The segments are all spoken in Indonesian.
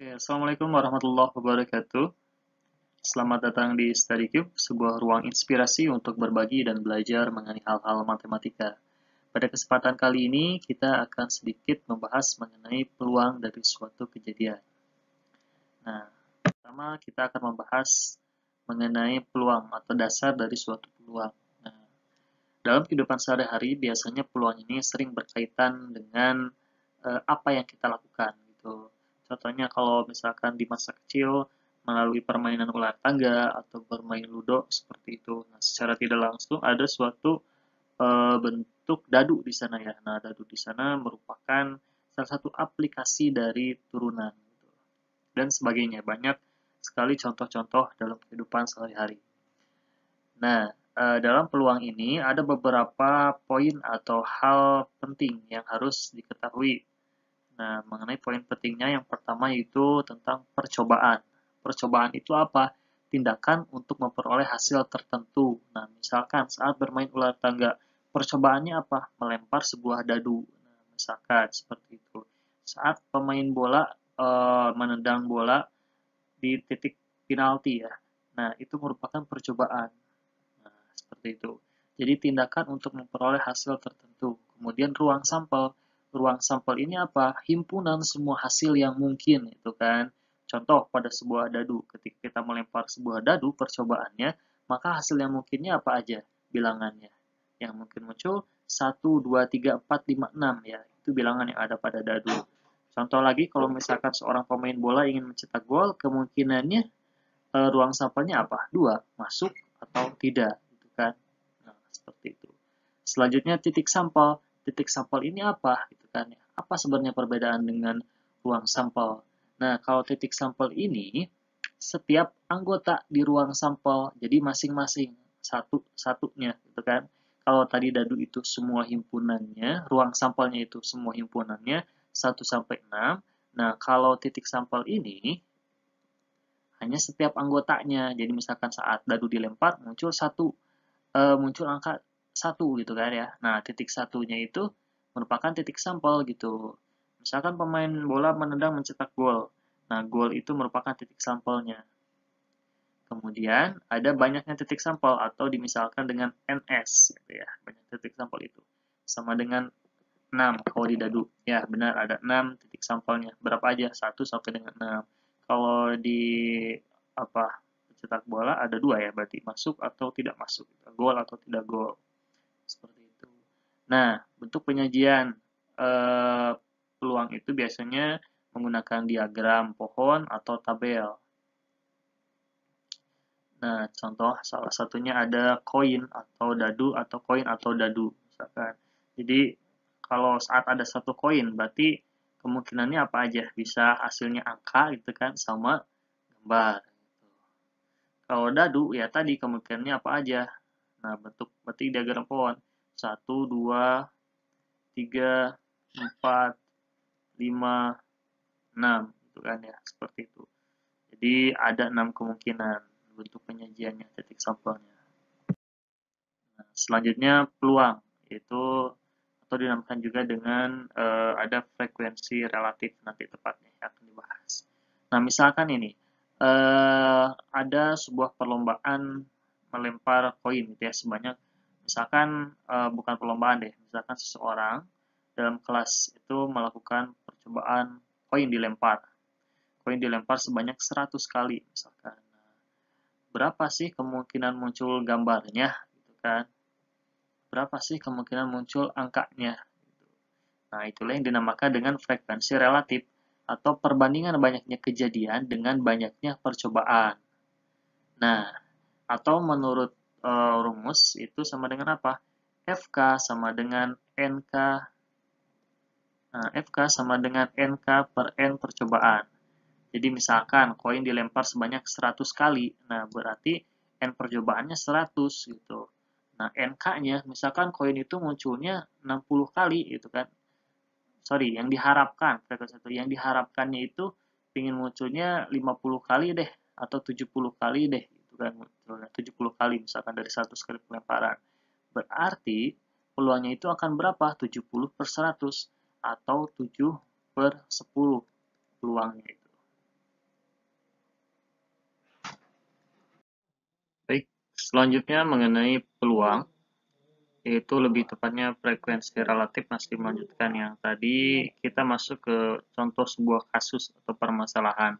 Oke, Assalamualaikum warahmatullahi wabarakatuh. Selamat datang di Study Cube, sebuah ruang inspirasi untuk berbagi dan belajar mengenai hal-hal matematika. Pada kesempatan kali ini, kita akan sedikit membahas mengenai peluang dari suatu kejadian. Nah, pertama kita akan membahas mengenai peluang atau dasar dari suatu peluang. Nah, dalam kehidupan sehari-hari, biasanya peluang ini sering berkaitan dengan apa yang kita lakukan gitu. Contohnya kalau misalkan di masa kecil melalui permainan ular tangga atau bermain ludo seperti itu. Nah, secara tidak langsung ada suatu bentuk dadu di sana ya. Nah, dadu di sana merupakan salah satu aplikasi dari turunan gitu. Dan sebagainya. Banyak sekali contoh-contoh dalam kehidupan sehari-hari. Nah, dalam peluang ini ada beberapa poin atau hal penting yang harus diketahui. Nah, mengenai poin pentingnya yang pertama yaitu tentang percobaan. Percobaan itu apa? Tindakan untuk memperoleh hasil tertentu. Nah, misalkan saat bermain ular tangga, percobaannya apa? Melempar sebuah dadu. Nah, misalkan seperti itu. Saat pemain bola menendang bola di titik penalti ya. Nah, itu merupakan percobaan. Nah, seperti itu. Jadi tindakan untuk memperoleh hasil tertentu. Kemudian ruang sampel. Ruang sampel ini apa? Himpunan semua hasil yang mungkin, itu kan. Contoh pada sebuah dadu, ketika kita melempar sebuah dadu percobaannya, maka hasil yang mungkinnya apa aja bilangannya. Yang mungkin muncul 1, 2, 3, 4, 5, 6 ya. Itu bilangan yang ada pada dadu. Contoh lagi, kalau misalkan seorang pemain bola ingin mencetak gol, kemungkinannya ruang sampelnya apa? 2, masuk atau tidak, gitu kan. Nah, seperti itu. Selanjutnya titik sampel. Titik sampel ini apa? Gitu kan ya. Apa sebenarnya perbedaan dengan ruang sampel? Nah, kalau titik sampel ini setiap anggota di ruang sampel, jadi masing-masing satu-satunya, gitu kan. Kalau tadi dadu itu semua himpunannya, ruang sampelnya itu semua himpunannya 1 sampai 6. Nah, kalau titik sampel ini hanya setiap anggotanya. Jadi misalkan saat dadu dilempar muncul angka 1 gitu kan ya. Nah, titik satunya itu merupakan titik sampel gitu. Misalkan pemain bola menendang mencetak gol. Nah, gol itu merupakan titik sampelnya. Kemudian ada banyaknya titik sampel atau dimisalkan dengan NS gitu ya. Banyak titik sampel itu. Sama dengan 6 kalau di dadu. Ya, benar ada 6 titik sampelnya. Berapa aja? 1 sampai dengan 6. Kalau di apa cetak bola ada 2 ya, berarti masuk atau tidak masuk. Gol atau tidak gol. Seperti itu. Nah, bentuk penyajian peluang itu biasanya menggunakan diagram pohon atau tabel. Nah, contoh salah satunya ada koin atau dadu atau koin atau dadu misalkan. Jadi kalau saat ada satu koin berarti kemungkinannya apa aja? Bisa hasilnya angka gitu kan sama gambar. Kalau dadu ya tadi kemungkinannya apa aja? Nah, bentuk berarti diagram pohon. 1, 2, 3, 4, 5, 6 gitu kan ya, seperti itu. Jadi ada 6 kemungkinan bentuk penyajiannya, titik sampelnya. Nah, selanjutnya peluang, yaitu atau dinamakan juga dengan ada frekuensi relatif nanti tepatnya yang akan dibahas. Nah, misalkan ini ada sebuah perlombaan melempar koin gitu ya sebanyak misalkan bukan perlombaan deh, misalkan seseorang dalam kelas itu melakukan percobaan koin dilempar. Koin dilempar sebanyak 100 kali misalkan. Nah, berapa sih kemungkinan muncul gambarnya gitu kan? Berapa sih kemungkinan muncul angkanya? Nah, itulah yang dinamakan dengan frekuensi relatif atau perbandingan banyaknya kejadian dengan banyaknya percobaan. Nah, atau menurut rumus itu sama dengan apa? FK sama dengan NK. Nah, FK sama dengan NK per N percobaan. Jadi misalkan koin dilempar sebanyak 100 kali, nah berarti N percobaannya 100 gitu. Nah, NK-nya, misalkan koin itu munculnya 60 kali gitu kan. Sorry, yang diharapkan, frekuensi itu, yang diharapkannya itu ingin munculnya 50 kali deh, atau 70 kali deh, gitu kan, munculnya 70 kali misalkan dari 100 kali pelemparan. Berarti peluangnya itu akan berapa? 70 per 100, atau 7 per 10 peluangnya itu. Selanjutnya mengenai peluang, yaitu lebih tepatnya frekuensi relatif. Masih melanjutkan yang tadi, kita masuk ke contoh sebuah kasus atau permasalahan.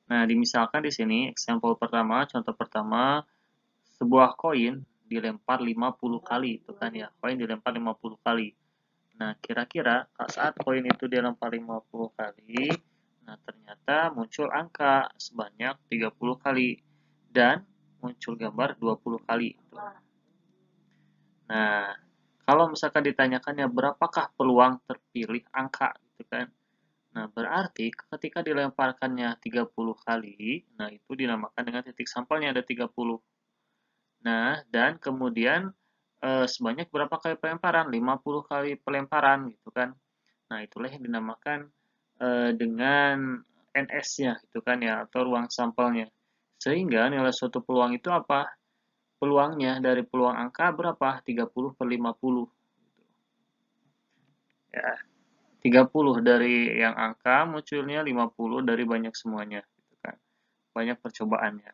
Nah, dimisalkan di sini, example pertama, contoh pertama, sebuah koin dilempar 50 kali, itu kan ya, koin dilempar 50 kali. Nah, kira-kira saat koin itu dilempar 50 kali, nah ternyata muncul angka sebanyak 30 kali, dan muncul gambar 20 kali. Nah, kalau misalkan ditanyakannya berapakah peluang terpilih angka, gitu kan. Nah, berarti ketika dilemparkannya 30 kali, nah itu dinamakan dengan titik sampelnya ada 30. Nah, dan kemudian sebanyak berapa kali pelemparan? 50 kali pelemparan, gitu kan. Nah, itulah yang dinamakan dengan NS-nya, gitu kan ya, atau ruang sampelnya. Sehingga nilai suatu peluang itu apa? Peluangnya dari peluang angka berapa? 30 per 50. Ya, 30 dari yang angka munculnya 50 dari banyak semuanya, gitu kan. Banyak percobaannya.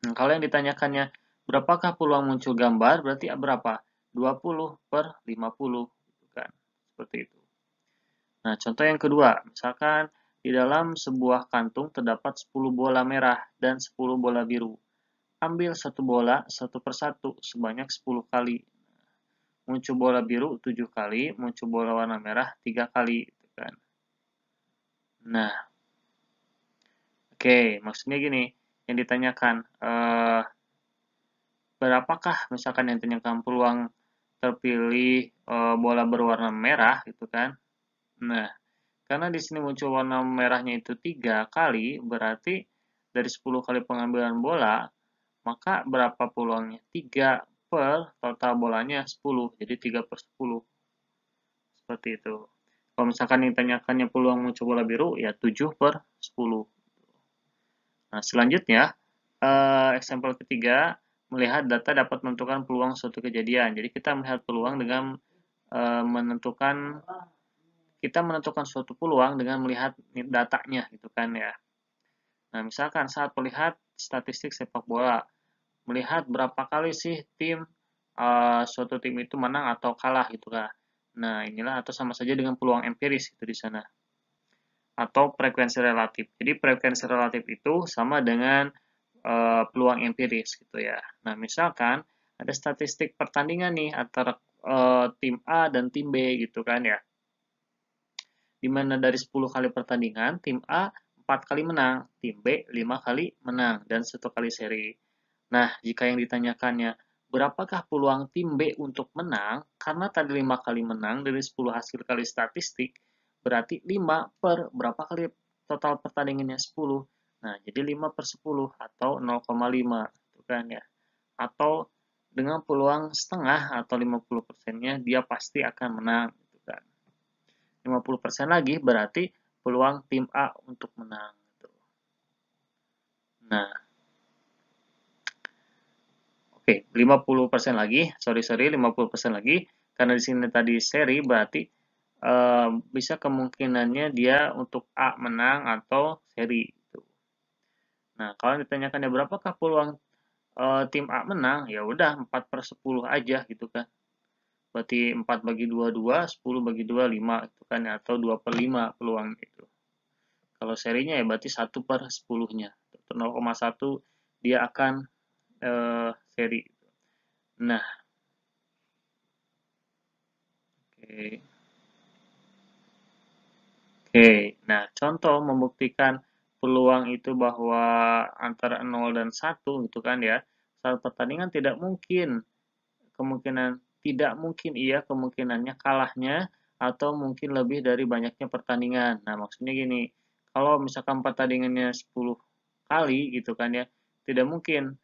Nah, kalau yang ditanyakannya berapakah peluang muncul gambar, berarti berapa? 20 per 50, gitu kan. Seperti itu. Nah, contoh yang kedua, misalkan di dalam sebuah kantung terdapat 10 bola merah dan 10 bola biru. Ambil satu bola satu persatu sebanyak 10 kali. Muncul bola biru 7 kali, muncul bola warna merah 3 kali, gitu kan. Nah, oke, maksudnya gini, yang ditanyakan, berapakah misalkan yang ditanyakan peluang terpilih bola berwarna merah, gitu kan. Nah, karena di sini muncul warna merahnya itu 3 kali, berarti dari 10 kali pengambilan bola, maka berapa peluangnya? 3 per total bolanya 10, jadi 3 per 10. Seperti itu. Kalau misalkan ditanyakannya peluang muncul bola biru, ya 7 per 10. Nah, selanjutnya, example ketiga, melihat data dapat menentukan peluang suatu kejadian. Jadi kita melihat peluang dengan kita menentukan suatu peluang dengan melihat datanya, gitu kan ya. Nah, misalkan saat melihat statistik sepak bola, melihat berapa kali sih suatu tim itu menang atau kalah, gitu kan. Nah, inilah atau sama saja dengan peluang empiris itu di sana. Atau frekuensi relatif. Jadi frekuensi relatif itu sama dengan peluang empiris, gitu ya. Nah, misalkan ada statistik pertandingan nih antara tim A dan tim B, gitu kan ya. Dimana dari 10 kali pertandingan, tim A 4 kali menang, tim B 5 kali menang, dan 1 kali seri. Nah, jika yang ditanyakannya, berapakah peluang tim B untuk menang? Karena tadi 5 kali menang dari 10 hasil kali statistik, berarti 5 per berapa kali total pertandingannya 10. Nah, jadi 5 per 10 atau 0,5, itu kan ya. Atau dengan peluang setengah atau 50%-nya dia pasti akan menang, gitu kan. 50% lagi berarti peluang tim A untuk menang, gitu. Nah, oke, 50% lagi, sorry, 50% lagi, karena di sini tadi seri, berarti bisa kemungkinannya dia untuk A menang atau seri. Gitu. Nah, kalau ditanyakan ya berapakah peluang tim A menang, ya udah 4 per 10 aja, gitu kan. Berarti 4 bagi 2, 2, 10 bagi 2, 5, itu kan, atau 2 per 5 peluang itu. Kalau serinya ya berarti 1 per 10-nya. 0,1 dia akan seri. Nah, oke. Oke, nah contoh membuktikan peluang itu bahwa antara 0 dan 1 gitu kan ya. Saat pertandingan tidak mungkin iya kemungkinannya kalahnya atau mungkin lebih dari banyaknya pertandingan. Nah, maksudnya gini, kalau misalkan pertandingannya 10 kali gitu kan ya, tidak mungkin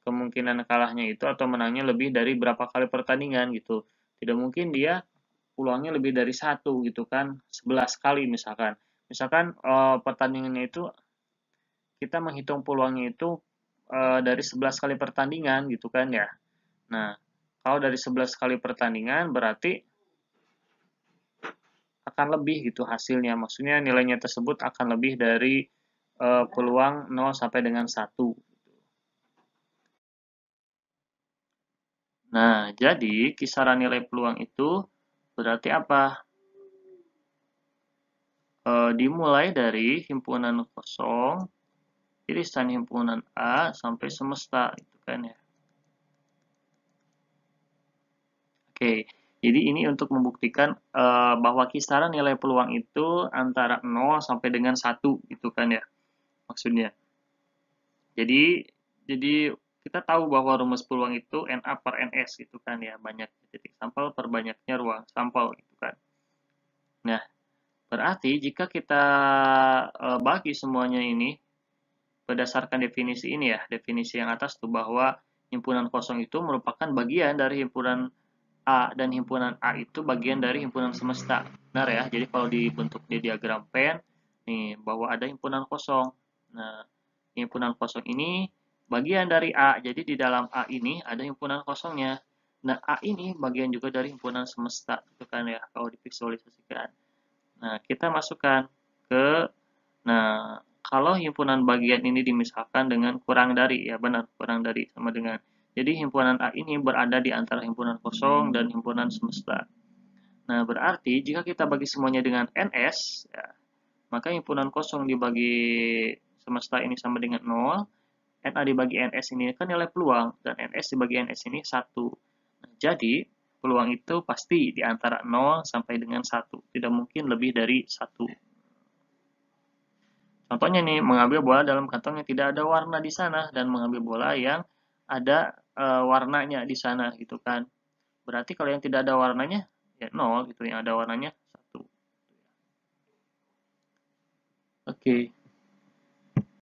kemungkinan kalahnya itu atau menangnya lebih dari berapa kali pertandingan gitu. Tidak mungkin dia peluangnya lebih dari satu gitu kan, 11 kali misalkan. Misalkan pertandingannya itu kita menghitung peluangnya itu dari 11 kali pertandingan gitu kan ya. Nah, kalau dari 11 kali pertandingan berarti akan lebih gitu hasilnya. Maksudnya nilainya tersebut akan lebih dari peluang 0 sampai dengan 1. Nah, jadi kisaran nilai peluang itu berarti apa? Dimulai dari himpunan kosong, irisan himpunan A sampai semesta, gitu kan ya. Oke, jadi ini untuk membuktikan bahwa kisaran nilai peluang itu antara 0 sampai dengan 1 gitu kan ya maksudnya. Jadi jadi kita tahu bahwa rumus peluang itu NA per NS gitu kan ya, banyak titik sampel per banyaknya ruang sampel gitu kan. Nah, berarti jika kita bagi semuanya ini berdasarkan definisi ini ya, definisi yang atas tuh bahwa himpunan kosong itu merupakan bagian dari himpunan A dan himpunan A itu bagian dari himpunan semesta. Benar ya? Jadi kalau dibentuk di diagram Venn, nih bahwa ada himpunan kosong. Nah, himpunan kosong ini bagian dari A. Jadi di dalam A ini ada himpunan kosongnya. Nah, A ini bagian juga dari himpunan semesta, itu kan ya kalau divisualisasikan. Nah, kita masukkan ke nah, kalau himpunan bagian ini dimisahkan dengan kurang dari, ya benar, kurang dari sama dengan. Jadi himpunan A ini berada di antara himpunan kosong dan himpunan semesta. Nah, berarti jika kita bagi semuanya dengan NS, ya, maka himpunan kosong dibagi semesta ini sama dengan 0, NA dibagi NS ini kan nilai peluang, dan NS dibagi NS ini 1. Nah, jadi, peluang itu pasti di antara 0 sampai dengan 1, tidak mungkin lebih dari 1. Contohnya nih, mengambil bola dalam kantong yang tidak ada warna di sana dan mengambil bola yang ada warnanya di sana gitu kan. Berarti kalau yang tidak ada warnanya ya 0 gitu, yang ada warnanya 1. Oke.